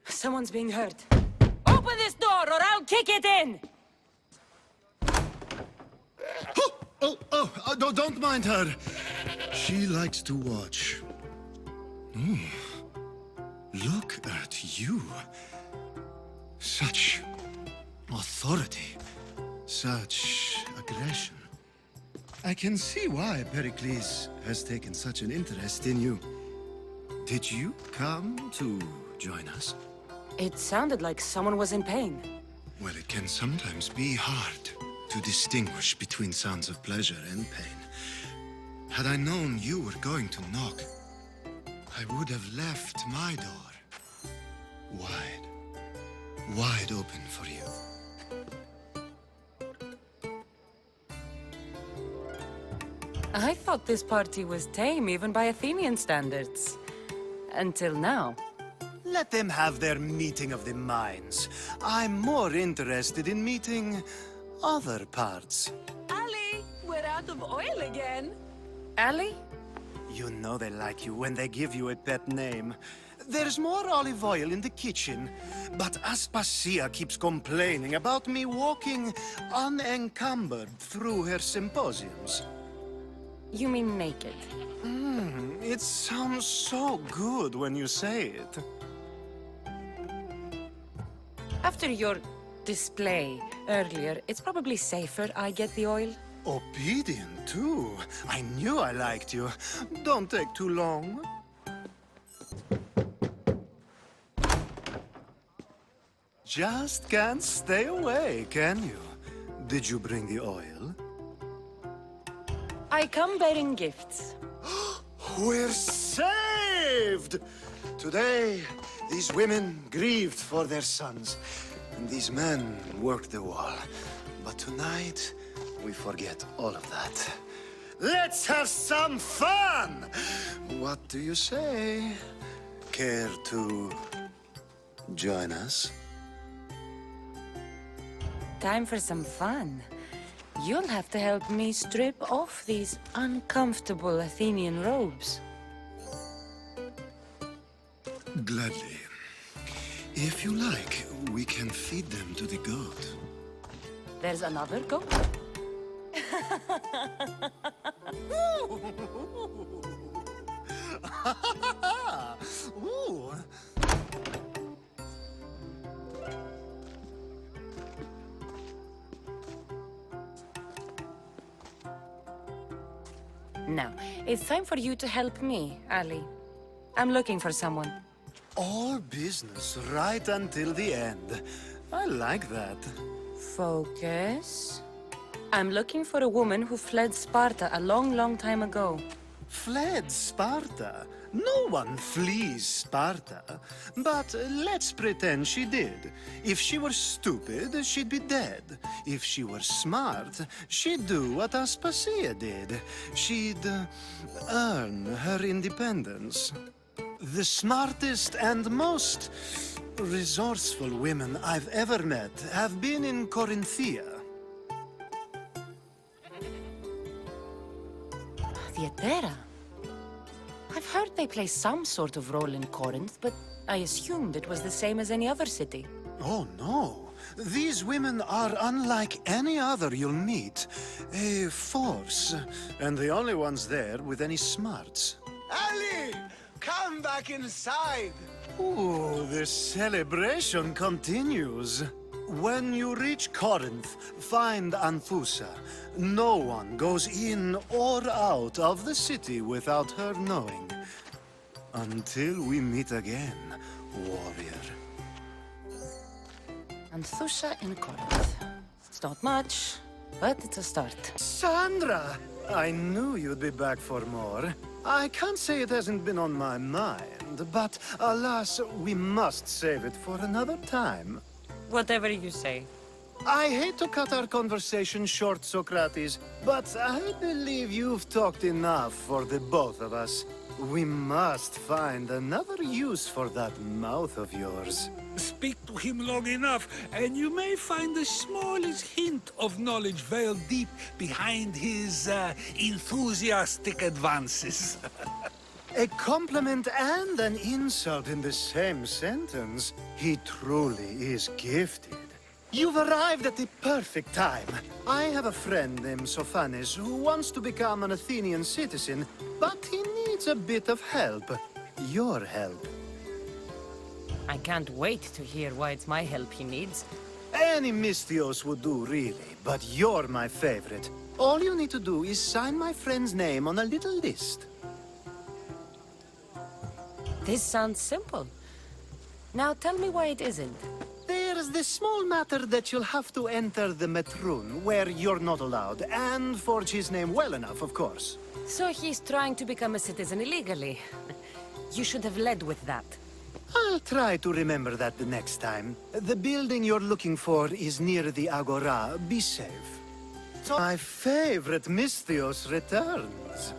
Someone's being hurt. Open this door or I'll kick it in! Don't mind her. She likes to watch. Look at you. Such authority. Such aggression. I can see why Pericles has taken such an interest in you. Did you come to join us? It sounded like someone was in pain. Well, it can sometimes be hard to distinguish between sounds of pleasure and pain. Had I known you were going to knock, I would have left my door wide open for you. I thought this party was tame even by Athenian standards. Until now. Let them have their meeting of the minds. I'm more interested in meeting other parts. Ali, we're out of oil again. Ali? You know they like you when they give you a pet name. There's more olive oil in the kitchen, but Aspasia keeps complaining about me walking unencumbered through her symposiums. You mean naked? It sounds so good when you say it. After your display earlier, it's probably safer I get the oil. Obedient, too. I knew I liked you. Don't take too long. Just can't stay away, can you? Did you bring the oil? I come bearing gifts. We're saved! Today, these women grieved for their sons, and these men worked the wall. But tonight, we forget all of that. Let's have some fun! What do you say? Care to join us? Time for some fun. You'll have to help me strip off these uncomfortable Athenian robes. Gladly. If you like, we can feed them to the goat. There's another goat? Ooh. Now, it's time for you to help me, Ali. I'm looking for someone. All business right until the end. I like that. Focus. I'm looking for a woman who fled Sparta a long, long time ago. Fled Sparta? No one flees Sparta. But let's pretend she did. If she were stupid, she'd be dead. If she were smart, she'd do what Aspasia did. She'd earn her independence. The smartest and most resourceful women I've ever met have been in Corinthia. Theatera. I've heard they play some sort of role in Corinth, but I assumed it was the same as any other city. Oh, no. These women are unlike any other you'll meet. A force, and the only ones there with any smarts. Ali! Come back inside! Ooh, the celebration continues. When you reach Corinth, find Anfusa. No one goes in or out of the city without her knowing. Until we meet again, warrior. Anthusha in Corinth. It's not much, but it's a start. Kassandra! I knew you'd be back for more. I can't say it hasn't been on my mind, but alas, we must save it for another time. Whatever you say. I hate to cut our conversation short, Socrates, but I believe you've talked enough for the both of us. We must find another use for that mouth of yours. Speak to him long enough, and you may find the smallest hint of knowledge veiled deep behind his enthusiastic advances. A compliment and an insult in the same sentence. He truly is gifted. You've arrived at the perfect time. I have a friend named Sophanis who wants to become an Athenian citizen, but he needs a bit of help. Your help. I can't wait to hear why it's my help he needs. Any Mystios would do, really, but you're my favorite. All you need to do is sign my friend's name on a little list. This sounds simple. Now tell me why it isn't. There's this small matter that you'll have to enter the Metroon, where you're not allowed, and forge his name well enough, of course. So he's trying to become a citizen illegally. You should have led with that. I'll try to remember that the next time. The building you're looking for is near the Agora. Be safe. My favorite Mystios returns.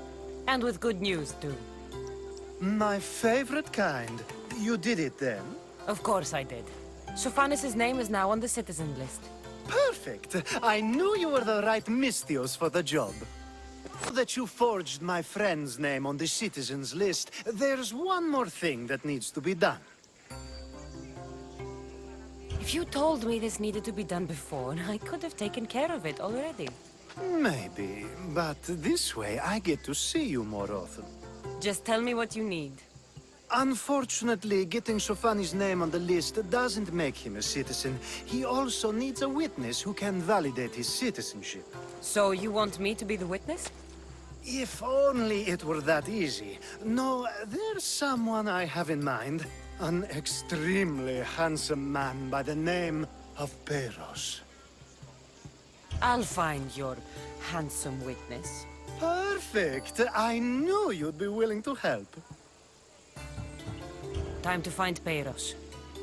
And with good news, too. My favorite kind. You did it then? Of course I did. Sophanis' name is now on the citizen list. Perfect! I knew you were the right Mystios for the job. Now that you forged my friend's name on the citizens list, there's one more thing that needs to be done. If you told me this needed to be done before, I could have taken care of it already. Maybe, but this way I get to see you more often. Just tell me what you need. Unfortunately, getting Sophanis' name on the list doesn't make him a citizen. He also needs a witness who can validate his citizenship. So you want me to be the witness? If only it were that easy. No, there's someone I have in mind. An extremely handsome man by the name of Peros. I'll find your handsome witness. Perfect! I knew you'd be willing to help. Time to find Peros.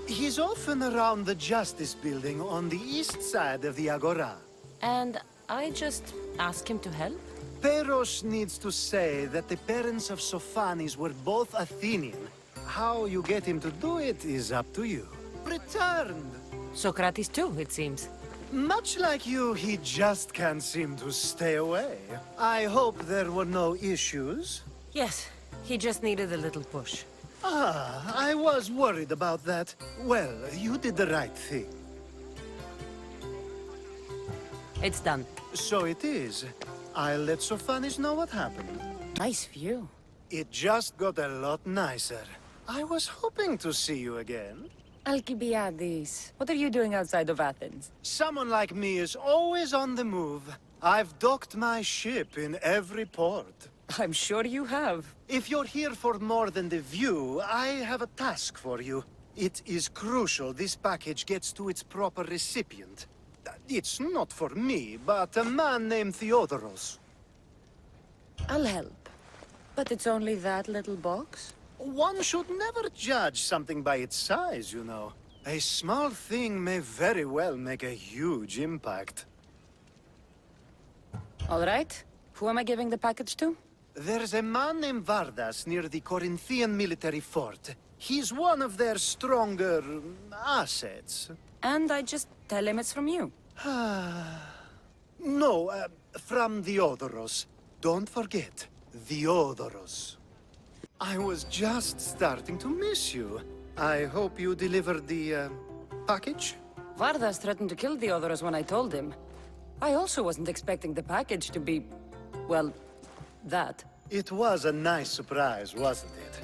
He's often around the Justice Building on the east side of the Agora. And I just ask him to help? Peros needs to say that the parents of Sophanis were both Athenian. How you get him to do it is up to you. Returned! Socrates too, it seems. Much like you, he just can't seem to stay away. I hope there were no issues. Yes, he just needed a little push. Ah, I was worried about that. Well, you did the right thing. It's done. So it is. I'll let Sophanis know what happened. Nice view. It just got a lot nicer. I was hoping to see you again. Alkibiades, what are you doing outside of Athens? Someone like me is always on the move. I've docked my ship in every port. I'm sure you have. If you're here for more than the view, I have a task for you. It is crucial this package gets to its proper recipient. It's not for me, but a man named Theodoros. I'll help. But it's only that little box? One should never judge something by its size, you know. A small thing may very well make a huge impact. All right. Who am I giving the package to? There's a man named Vardas near the Corinthian military fort. He's one of their stronger assets. And I just tell him it's from you. No, from Theodoros. Don't forget, Theodoros. I was just starting to miss you. I hope you delivered the, package? Vardas threatened to kill Theodoros when I told him. I also wasn't expecting the package to be... well, that. It was a nice surprise, wasn't it?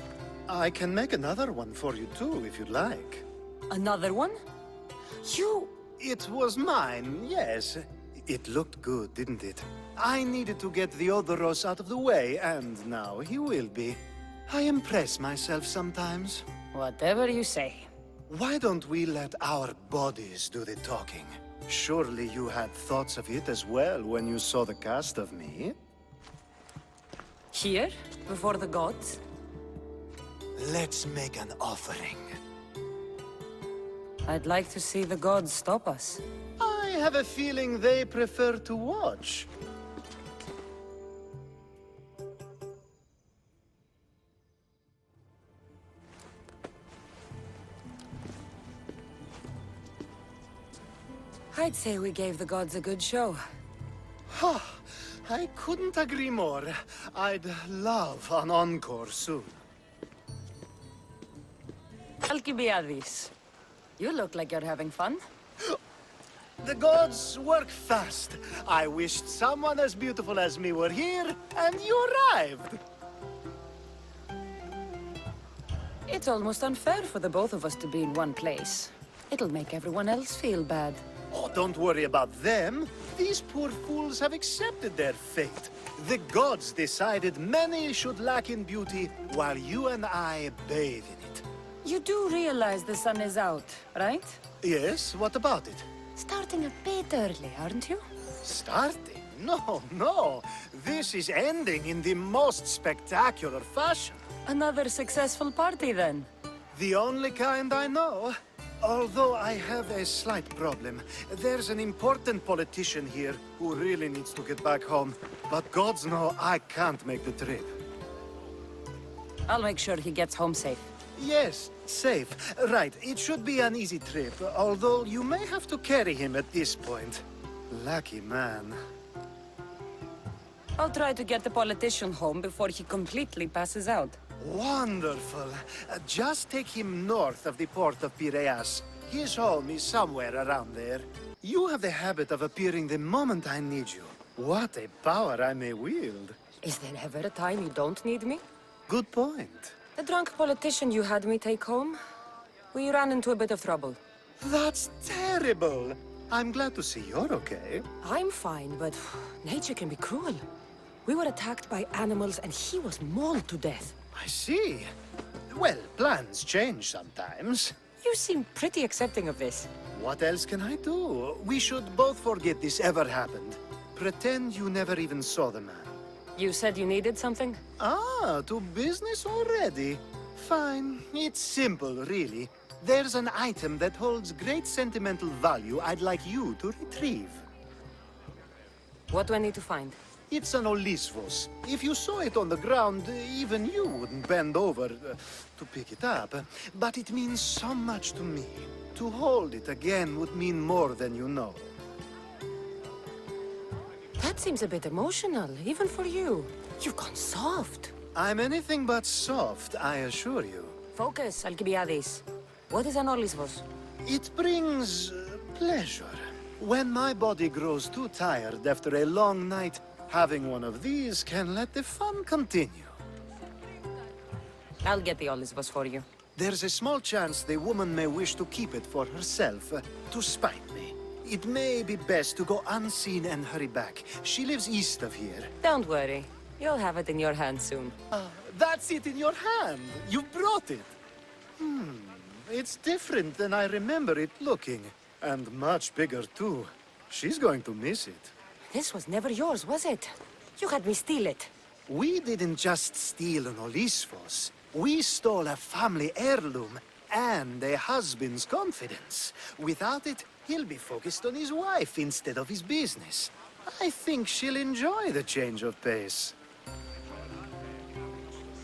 I can make another one for you too, if you'd like. Another one? You... It was mine, yes. It looked good, didn't it? I needed to get Theodoros out of the way, and now he will be. I impress myself sometimes. Whatever you say. Why don't we let our bodies do the talking? Surely you had thoughts of it as well when you saw the cast of me? Here? Before the gods? Let's make an offering. I'd like to see the gods stop us. I have a feeling they prefer to watch. I'd say we gave the gods a good show. I couldn't agree more. I'd love an encore soon. Alkibiades, you look like you're having fun. The gods work fast. I wished someone as beautiful as me were here, and you arrived. It's almost unfair for the both of us to be in one place. It'll make everyone else feel bad. Oh, don't worry about them. These poor fools have accepted their fate. The gods decided many should lack in beauty, while you and I bathe in it. You do realize the sun is out, right? Yes, what about it? Starting a bit early, aren't you? Starting? No. This is ending in the most spectacular fashion. Another successful party, then. The only kind I know. Although I have a slight problem. There's an important politician here who really needs to get back home. But gods know I can't make the trip. I'll make sure he gets home safe. Yes, safe. Right, it should be an easy trip, although you may have to carry him at this point. Lucky man. I'll try to get the politician home before he completely passes out. Wonderful. Just take him north of the port of Piraeus. His home is somewhere around there. You have the habit of appearing the moment I need you. What a power I may wield. Is there ever a time you don't need me? Good point. The drunk politician you had me take home? We ran into a bit of trouble. That's terrible. I'm glad to see you're okay. I'm fine, but nature can be cruel. We were attacked by animals and he was mauled to death. I see. Well, plans change sometimes. You seem pretty accepting of this. What else can I do? We should both forget this ever happened. Pretend you never even saw the man. You said you needed something? Ah, to business already? Fine. It's simple, really. There's an item that holds great sentimental value I'd like you to retrieve. What do I need to find? It's an Olisvos. If you saw it on the ground, even you wouldn't bend over to pick it up. But it means so much to me. To hold it again would mean more than you know. That seems a bit emotional, even for you. You've gone soft. I'm anything but soft, I assure you. Focus, Alkibiades. What is an Olisvos? It brings pleasure. When my body grows too tired after a long night, having one of these can let the fun continue. I'll get the Olisvos for you. There's a small chance the woman may wish to keep it for herself, to spite me. It may be best to go unseen and hurry back. She lives east of here. Don't worry. You'll have it in your hand soon. That's it in your hand. You brought it. It's different than I remember it looking. And much bigger, too. She's going to miss it. This was never yours, was it? You had me steal it. We didn't just steal an Olisvos. We stole a family heirloom and a husband's confidence. Without it, he'll be focused on his wife instead of his business. I think she'll enjoy the change of pace.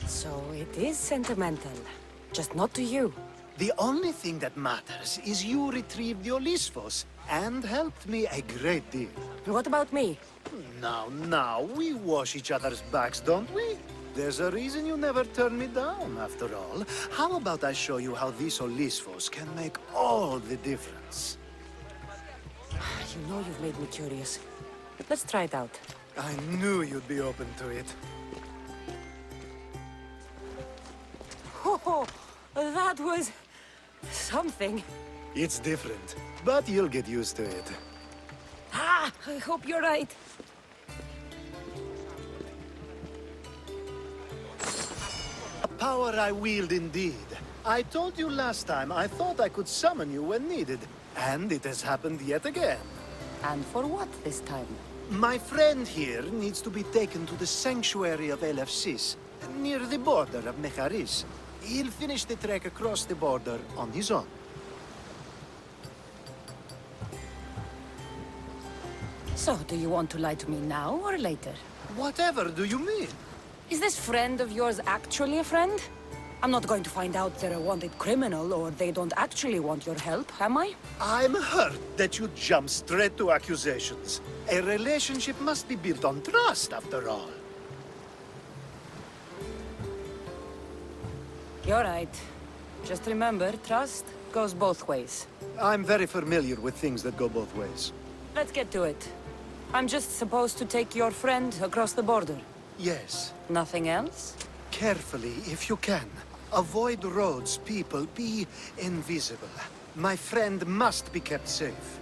So it is sentimental. Just not to you. The only thing that matters is you retrieved the Olisvos and helped me a great deal. What about me? Now, we wash each other's backs, don't we? There's a reason you never turn me down, after all. How about I show you how these Olisvos can make all the difference? You know you've made me curious. Let's try it out. I knew you'd be open to it. Oh, that was something. It's different, but you'll get used to it. I hope you're right. A power I wield indeed. I told you last time I thought I could summon you when needed, and it has happened yet again. And for what this time? My friend here needs to be taken to the sanctuary of Elefsis, near the border of Mecharis. He'll finish the trek across the border on his own. So, do you want to lie to me now or later? Whatever do you mean? Is this friend of yours actually a friend? I'm not going to find out they're a wanted criminal or they don't actually want your help, am I? I'm hurt that you jump straight to accusations. A relationship must be built on trust, after all. You're right. Just remember, trust goes both ways. I'm very familiar with things that go both ways. Let's get to it. I'm just supposed to take your friend across the border. Yes. Nothing else? Carefully, if you can. Avoid roads, people. Be invisible. My friend must be kept safe.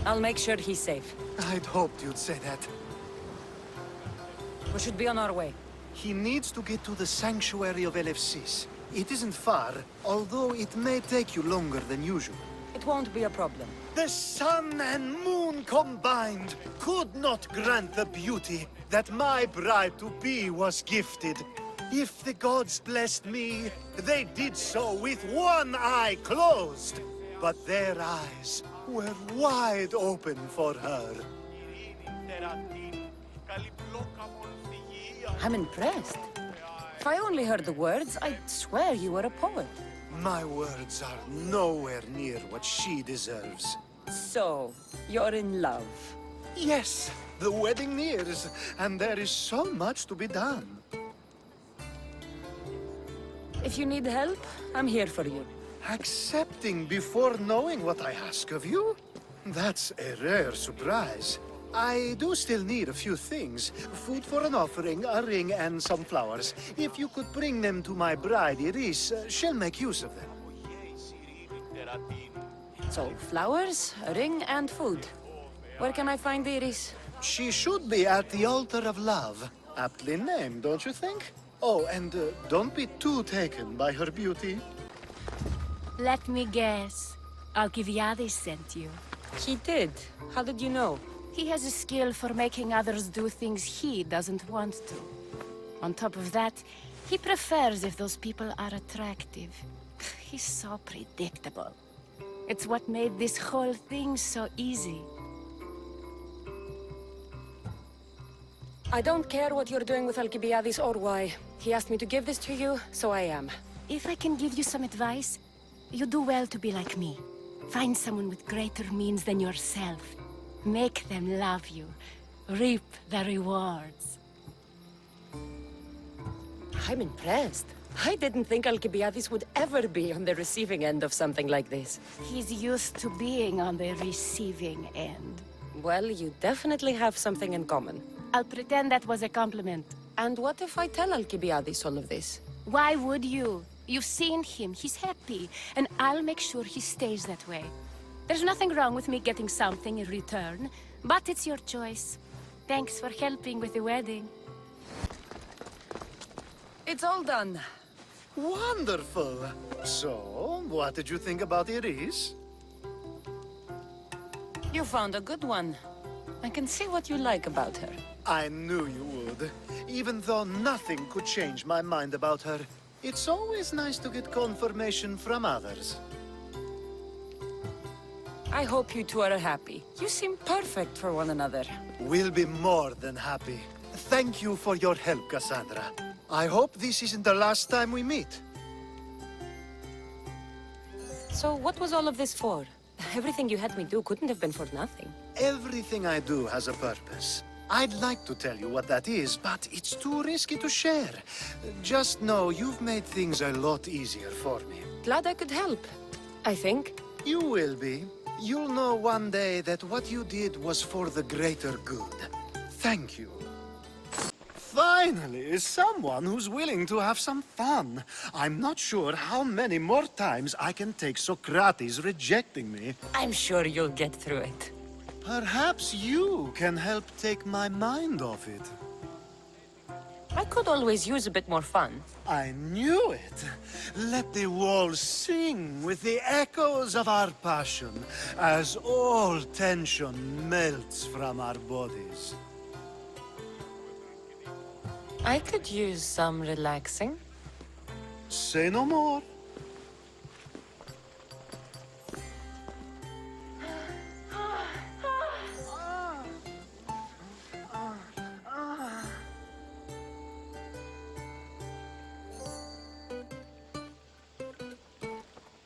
I'll make sure he's safe. I'd hoped you'd say that. We should be on our way. He needs to get to the sanctuary of LFCs. It isn't far, although it may take you longer than usual. It won't be a problem. The sun and moon combined could not grant the beauty that my bride-to-be was gifted. If the gods blessed me, they did so with one eye closed. But their eyes were wide open for her. I'm impressed. If I only heard the words, I'd swear you were a poet. My words are nowhere near what she deserves. So, you're in love. Yes, the wedding nears, and there is so much to be done. If you need help, I'm here for you. Accepting before knowing what I ask of you? That's a rare surprise. I do still need a few things. Food for an offering, a ring, and some flowers. If you could bring them to my bride, Iris, she'll make use of them. So, flowers, a ring, and food. Where can I find Iris? She should be at the altar of love. Aptly named, don't you think? Oh, and don't be too taken by her beauty. Let me guess. Alkibiades sent you. He did. How did you know? He has a skill for making others do things he doesn't want to. On top of that, he prefers if those people are attractive. He's so predictable. It's what made this whole thing so easy. I don't care what you're doing with Alkibiades or why. He asked me to give this to you, so I am. If I can give you some advice, you do well to be like me. Find someone with greater means than yourself. Make them love you. Reap the rewards. I'm impressed. I didn't think Alkibiades would ever be on the receiving end of something like this. He's used to being on the receiving end. Well, you definitely have something in common. I'll pretend that was a compliment. And what if I tell Alkibiades all of this? Why would you? You've seen him, he's happy, and I'll make sure he stays that way. There's nothing wrong with me getting something in return, but it's your choice. Thanks for helping with the wedding. It's all done. Wonderful! So, what did you think about Iris? You found a good one. I can see what you like about her. I knew you would. Even though nothing could change my mind about her, it's always nice to get confirmation from others. I hope you two are happy. You seem perfect for one another. We'll be more than happy. Thank you for your help, Kassandra. I hope this isn't the last time we meet. So what was all of this for? Everything you had me do couldn't have been for nothing. Everything I do has a purpose. I'd like to tell you what that is, but it's too risky to share. Just know you've made things a lot easier for me. Glad I could help. I think. You will be. You'll know one day that what you did was for the greater good. Thank you. Finally, someone who's willing to have some fun. I'm not sure how many more times I can take Socrates rejecting me. I'm sure you'll get through it. Perhaps you can help take my mind off it. I could always use a bit more fun. I knew it. Let the walls sing with the echoes of our passion as all tension melts from our bodies. I could use some relaxing. Say no more.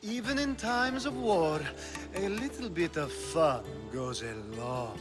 Even in times of war, a little bit of fun goes a long